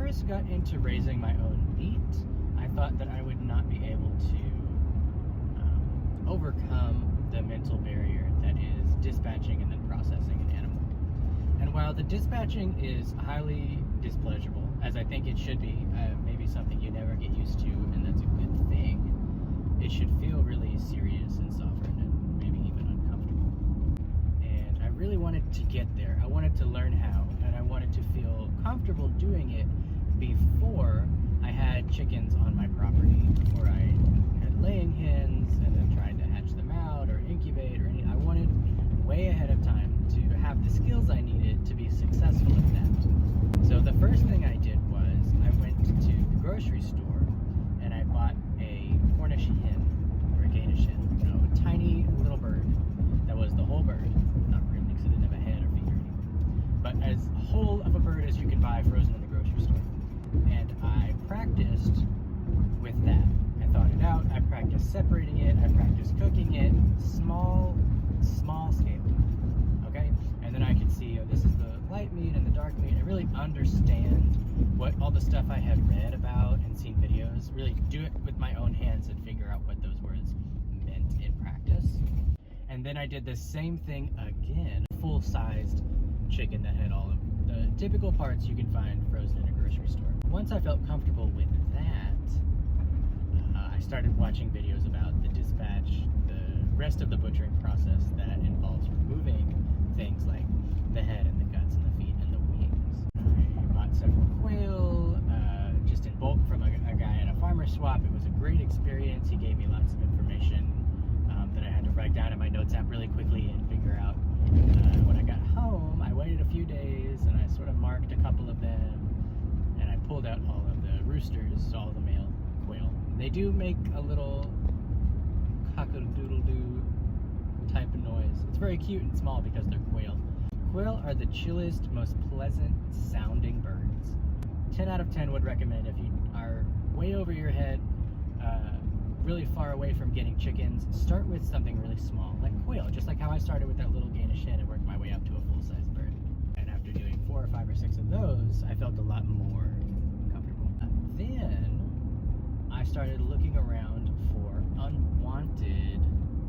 first got into raising my own meat, I thought that I would not be able to overcome the mental barrier that is dispatching and then processing an animal. And while the dispatching is highly displeasurable, as I think it should be, maybe something you never get used to, and that's a good thing, it should feel really serious and sovereign and maybe even uncomfortable. And I really wanted to get there. I wanted to learn how, and I wanted to feel comfortable doing it before I had chickens on my property, before I had laying hens and then tried to hatch them out or incubate or anything. I wanted way ahead of time to have the skills I needed to be successful at that. So the first thing I did was I went to the grocery store and I bought a Cornish hen, or a Danish hen, a tiny little bird that was the whole bird, not really because it didn't have a head or feet or anything, but as whole of a bird as you can buy frozen in the grocery store. And I practiced with that. I thought it out, I practiced separating it, I practiced cooking it, small scale, okay? And then I could see, this is the light meat and the dark meat. I really understand what all the stuff I had read about and seen videos, really do it with my own hands and figure out what those words meant in practice. And then I did the same thing again, full-sized chicken that had all of the typical parts you can find frozen in a grocery store. Once I felt comfortable with that, I started watching videos about the dispatch, the rest of the butchering process that involves removing things like the head and the guts and the feet and the wings. I bought several quail, just in bulk from a guy at a farmer swap. It was a great experience. He gave me lots of information that I had to write down in my notes app really quickly and figure out. When I got home, I waited a few days and I sort of marked a couple of them, and I pulled out all of the roosters, all of the male quail. They do make a little cock-a-doodle-doo type of noise. It's very cute and small because they're quail. Quail are the chillest, most pleasant sounding birds. 10 out of 10 would recommend if you are way over your head, really far away from getting chickens, start with something really small, like quail, just like how I started with that little Danish hen and worked my way up to a full-size bird. And after doing 4 or 5 or 6 of those, I felt a lot more comfortable. Then I started looking around for unwanted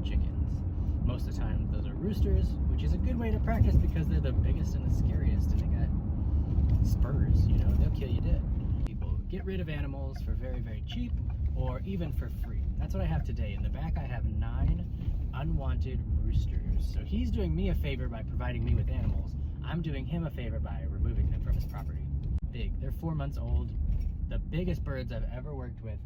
chickens. Most of the time those are roosters, which is a good way to practice because they're the biggest and the scariest, and they got spurs, they'll kill you dead. People get rid of animals for very, very cheap or even for free. That's what I have today. In the back I have 9 unwanted roosters. So he's doing me a favor by providing me with animals. I'm doing him a favor by removing them from his property. Big. They're 4 months old. The biggest birds I've ever worked with